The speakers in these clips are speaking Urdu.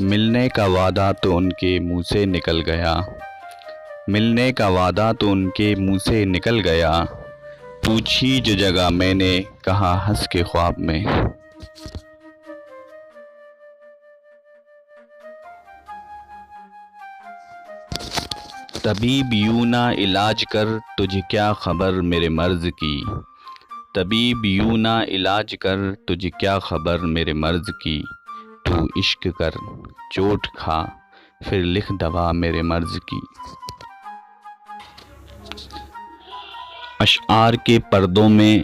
ملنے کا وعدہ تو ان کے منہ سے نکل گیا، ملنے کا وعدہ تو ان کے منہ سے نکل گیا، پوچھی جو جگہ میں نے کہا ہنس کے خواب میں۔ طبیب یوں نہ علاج کر تجھے کیا خبر میرے مرض کی، طبیب یوں نہ علاج کر تجھے کیا خبر میرے مرض کی، تو عشق کر چوٹ کھا پھر لکھ دوا میرے مرض کی۔ اشعار کے پردوں میں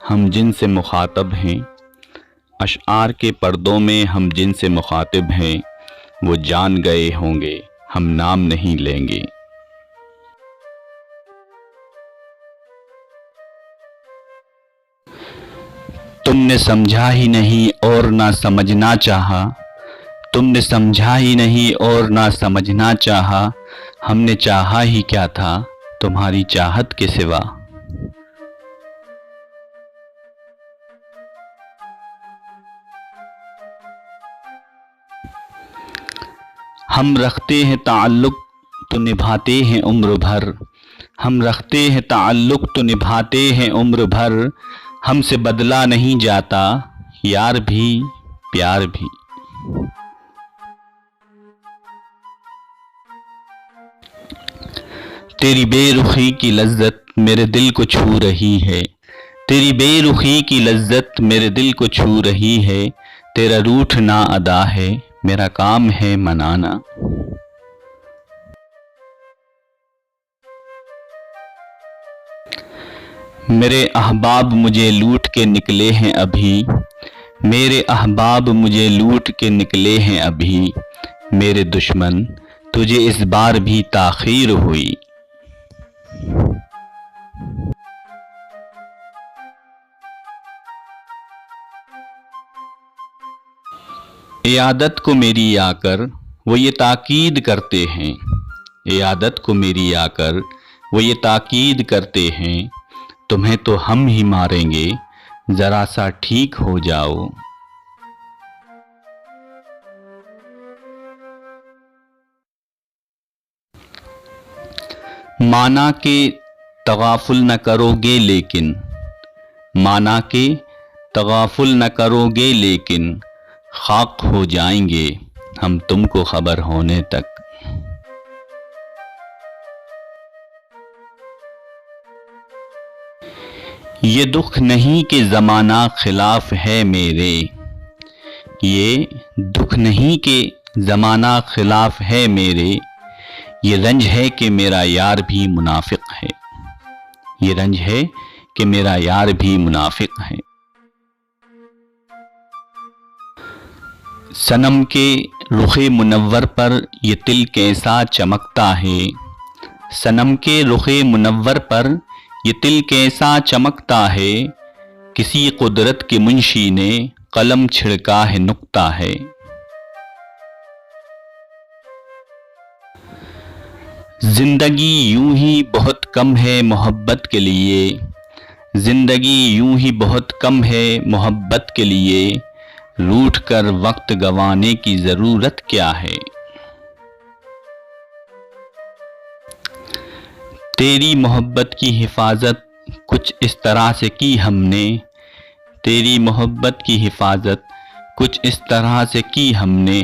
ہم جن سے مخاطب ہیں، اشعار کے پردوں میں ہم جن سے مخاطب ہیں، وہ جان گئے ہوں گے ہم نام نہیں لیں گے۔ تم نے سمجھا ہی نہیں اور نہ سمجھنا چاہا، تم نے سمجھا ہی نہیں اور نہ سمجھنا چاہا، ہم نے چاہا ہی کیا تھا تمہاری چاہت کے سوا۔ ہم رکھتے ہیں تعلق تو نبھاتے ہیں عمر بھر، ہم رکھتے ہیں تعلق تو نبھاتے ہیں عمر بھر، ہم سے بدلا نہیں جاتا یار بھی پیار بھی۔ تیری بے رخی کی لذت میرے دل کو چھو رہی ہے، تیری بے رخی کی لذت میرے دل کو چھو رہی ہے، تیرا روٹھنا ادا ہے میرا کام ہے منانا۔ میرے احباب مجھے لوٹ کے نکلے ہیں ابھی، میرے احباب مجھے لوٹ کے نکلے ہیں ابھی، میرے دشمن تجھے اس بار بھی تاخیر ہوئی۔ عیادت کو میری آ کر وہ یہ تاکید کرتے ہیں، عیادت کو میری آ کر وہ یہ تاکید کرتے ہیں، تمہیں تو ہم ہی ماریں گے ذرا سا ٹھیک ہو جاؤ۔ مانا کہ تغافل نہ کرو گے لیکن، مانا کہ تغافل نہ کرو گے لیکن، خاک ہو جائیں گے ہم تم کو خبر ہونے تک۔ یہ دکھ نہیں کہ زمانہ خلاف ہے میرے، یہ دکھ نہیں کہ زمانہ خلاف ہے میرے، یہ رنج ہے کہ میرا یار بھی منافق ہے، یہ رنج ہے کہ میرا یار بھی منافق ہے۔ صنم کے رخ منور پر یہ تل کیسا چمکتا ہے، صنم کے رخ منور پر یہ تل کیسا چمکتا ہے، کسی قدرت کے منشی نے قلم چھڑکا ہے نکتا ہے۔ زندگی یوں ہی بہت کم ہے محبت کے لیے، زندگی یوں ہی بہت کم ہے محبت کے لیے، روٹھ کر وقت گنوانے کی ضرورت کیا ہے۔ تیری محبت کی حفاظت کچھ اس طرح سے کی ہم نے، تیری محبت کی حفاظت کچھ اس طرح سے کی ہم نے،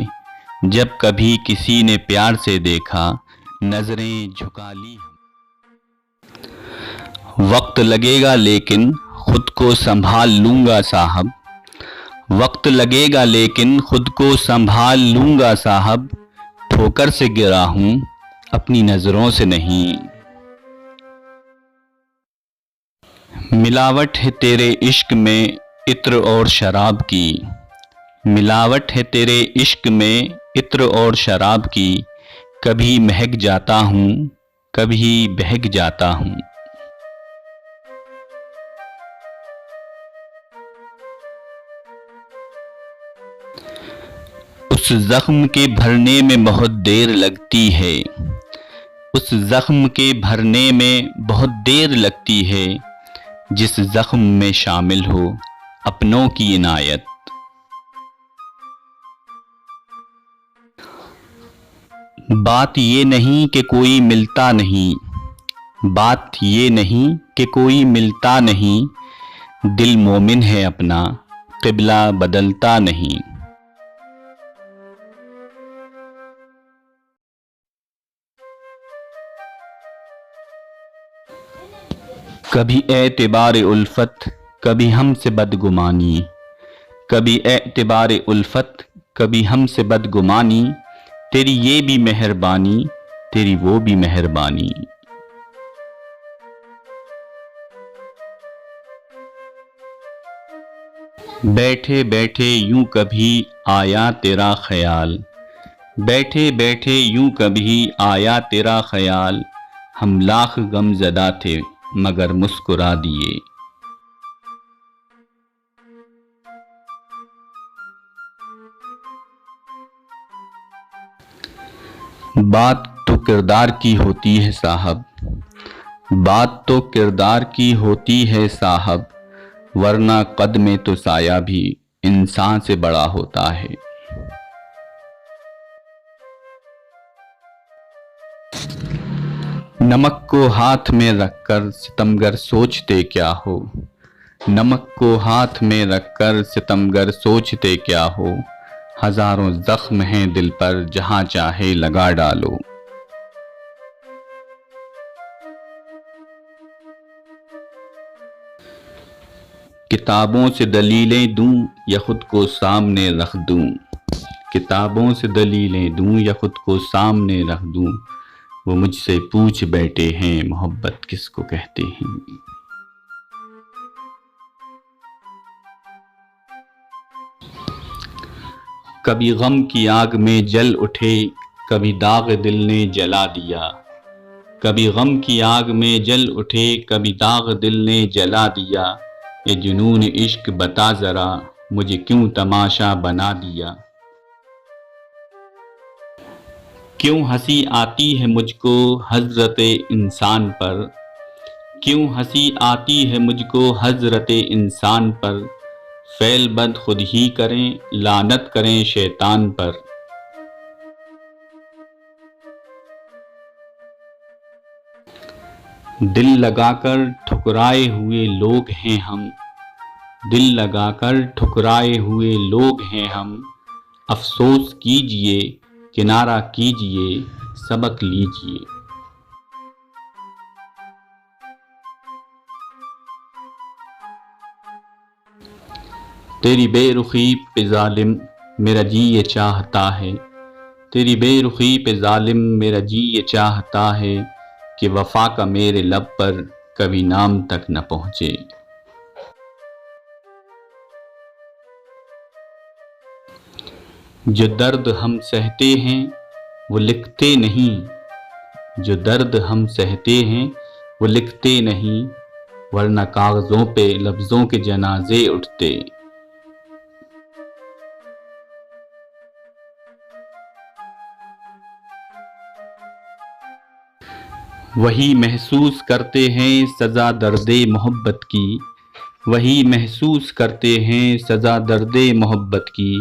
جب کبھی کسی نے پیار سے دیکھا نظریں جھکا لی ہم۔ وقت لگے گا لیکن خود کو سنبھال لوں گا صاحب، وقت لگے گا لیکن خود کو سنبھال لوں گا صاحب، ٹھوکر سے گرا ہوں اپنی نظروں سے نہیں۔ ملاوٹ ہے تیرے عشق میں عطر اور شراب کی، ملاوٹ ہے تیرے عشق میں عطر اور شراب کی، کبھی مہک جاتا ہوں کبھی بہک جاتا ہوں۔ اس زخم کے بھرنے میں بہت دیر لگتی ہے، اس زخم کے بھرنے میں بہت دیر لگتی ہے، جس زخم میں شامل ہو اپنوں کی عنایت۔ بات یہ نہیں کہ کوئی ملتا نہیں، بات یہ نہیں کہ کوئی ملتا نہیں، دل مومن ہے اپنا قبلہ بدلتا نہیں۔ کبھی اعتبار الفت کبھی ہم سے بدگمانی، کبھی اعتبار الفت کبھی ہم سے بدگمانی، تیری یہ بھی مہربانی تیری وہ بھی مہربانی۔ بیٹھے بیٹھے یوں کبھی آیا تیرا خیال، بیٹھے بیٹھے یوں کبھی آیا تیرا خیال، ہم لاکھ غم زدہ تھے مگر مسکرا دیے۔ بات تو کردار کی ہوتی ہے صاحب، بات تو کردار کی ہوتی ہے صاحب، ورنہ قد میں تو سایہ بھی انسان سے بڑا ہوتا ہے۔ نمک کو ہاتھ میں رکھ کر ستمگر سوچتے کیا ہو، نمک کو ہاتھ میں رکھ کر ستمگر سوچتے کیا ہو، ہزاروں زخم ہیں دل پر جہاں چاہے لگا ڈالو۔ کتابوں سے دلیلیں دوں یا خود کو سامنے رکھ دوں، کتابوں سے دلیلیں دوں یا خود کو سامنے رکھ دوں، وہ مجھ سے پوچھ بیٹھے ہیں محبت کس کو کہتے ہیں۔ کبھی غم کی آگ میں جل اٹھے کبھی داغ دل نے جلا دیا، کبھی غم کی آگ میں جل اٹھے کبھی داغ دل نے جلا دیا، یہ جنون عشق بتا ذرا مجھے کیوں تماشا بنا دیا۔ کیوں ہنسی آتی ہے مجھ کو حضرت انسان پر، کیوں ہنسی آتی ہے مجھ کو حضرت انسان پر، فعل بد خود ہی کریں لعنت کریں شیطان پر۔ دل لگا کر ٹھکرائے ہوئے لوگ ہیں ہم، دل لگا کر ٹھکرائے ہوئے لوگ ہیں ہم، افسوس کیجئے کنارہ کیجئے سبق لیجئے۔ تیری بے رخی پہ ظالم میرا جی یہ چاہتا ہے، تیری بے رخی پہ ظالم میرا جی یہ چاہتا ہے کہ وفا کا میرے لب پر کبھی نام تک نہ پہنچے۔ جو درد ہم سہتے ہیں وہ لکھتے نہیں، جو درد ہم سہتے ہیں وہ لکھتے نہیں، ورنہ کاغذوں پہ لفظوں کے جنازے اٹھتے۔ وہی محسوس کرتے ہیں سزا درد محبت کی، وہی محسوس کرتے ہیں سزا درد محبت کی،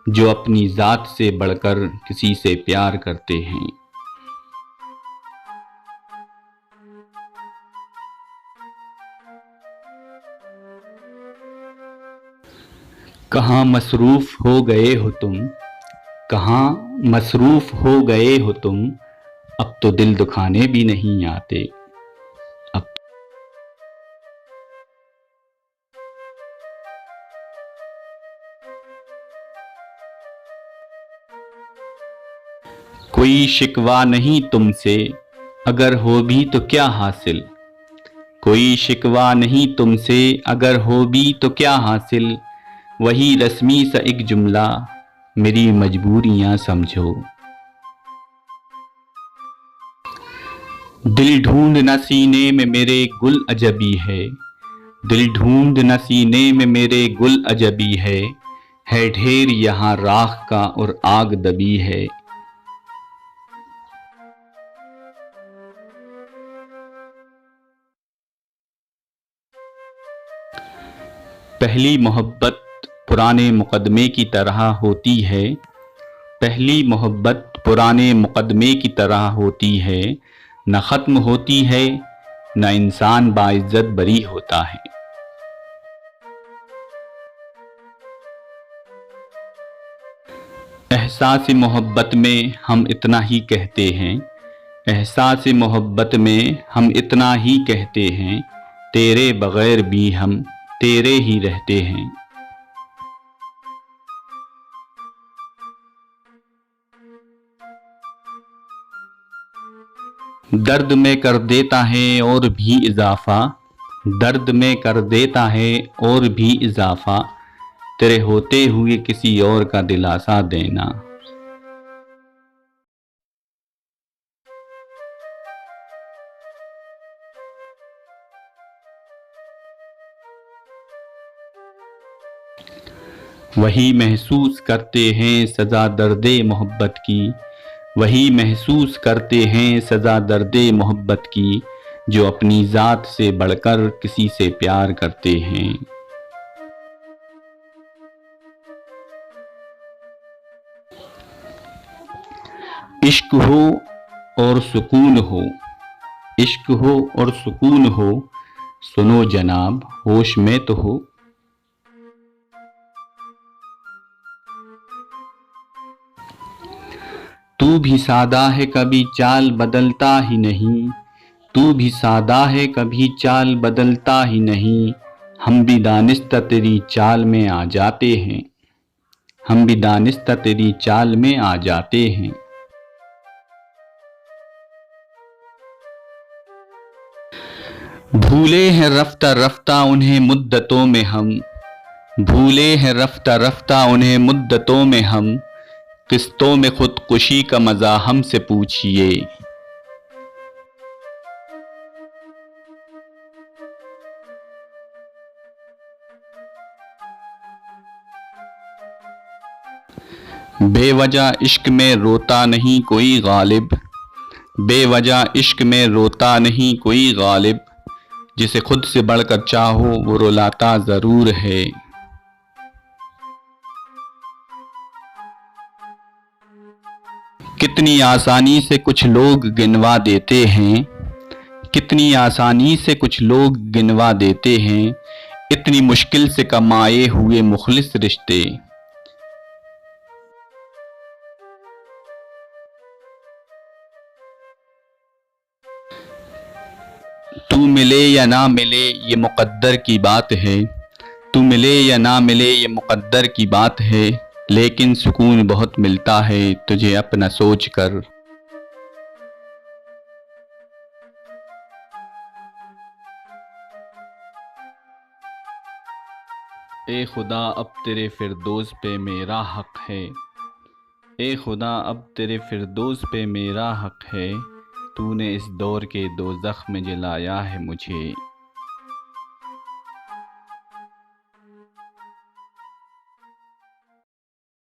جو اپنی ذات سے بڑھ کر کسی سے پیار کرتے ہیں۔ کہاں مصروف ہو گئے ہو تم، کہاں مصروف ہو گئے ہو تم، اب تو دل دکھانے بھی نہیں آتے۔ اب کوئی شکوہ نہیں تم سے اگر ہو بھی تو کیا حاصل، کوئی شکوہ نہیں تم سے اگر ہو بھی تو کیا حاصل، وہی رسمی سا ایک جملہ میری مجبوریاں سمجھو۔ دل ڈھونڈ نہ سینے میں میرے گل عجبی ہے، دل ڈھونڈ نہ سینے میں میرے گل عجبی ہے ڈھیر یہاں راکھ کا اور آگ دبی ہے۔ پہلی محبت پرانے مقدمے کی طرح ہوتی ہے، پہلی محبت پرانے مقدمے کی طرح ہوتی ہے، نہ ختم ہوتی ہے، نہ انسان باعزت بری ہوتا ہے۔ احساس محبت میں ہم اتنا ہی کہتے ہیں، احساس محبت میں ہم اتنا ہی کہتے ہیں، تیرے بغیر بھی ہم تیرے ہی رہتے ہیں۔ درد میں کر دیتا ہے اور بھی اضافہ، درد میں کر دیتا ہے اور بھی اضافہ، تیرے ہوتے ہوئے کسی اور کا دلاسا دینا۔ وہی محسوس کرتے ہیں سزا درد محبت کی، وہی محسوس کرتے ہیں سزا درد محبت کی، جو اپنی ذات سے بڑھ کر کسی سے پیار کرتے ہیں۔ عشق ہو اور سکون ہو، عشق ہو اور سکون ہو، سنو جناب ہوش میں تو ہو۔ تو بھی سادہ ہے کبھی چال بدلتا ہی نہیں، تو بھی سادہ ہے کبھی چال بدلتا ہی نہیں، ہم بھی دانستہ تیری چال میں آ جاتے ہیں، ہم بھی دانستہ تیری چال میں آ جاتے ہیں۔ بھولے ہیں رفتہ رفتہ انہیں مدتوں میں ہم، بھولے ہیں رفتہ رفتہ انہیں مدتوں میں ہم، قسطوں میں خودکشی کا مزہ ہم سے پوچھئے۔ بے وجہ عشق میں روتا نہیں کوئی غالب، بے وجہ عشق میں روتا نہیں کوئی غالب، جسے خود سے بڑھ کر چاہو وہ رلاتا ضرور ہے۔ کتنی آسانی سے کچھ لوگ گنوا دیتے ہیں، کتنی آسانی سے کچھ لوگ گنوا دیتے ہیں، اتنی مشکل سے کمائے ہوئے مخلص رشتے۔ تو ملے یا نہ ملے یہ مقدر کی بات ہے، تو ملے یا نہ ملے یہ مقدر کی بات ہے، لیکن سکون بہت ملتا ہے تجھے اپنا سوچ کر۔ اے خدا اب تیرے فردوس پہ میرا حق ہے، اے خدا اب تیرے فردوس پہ میرا حق ہے، تو نے اس دور کے دوزخ میں جلایا ہے مجھے۔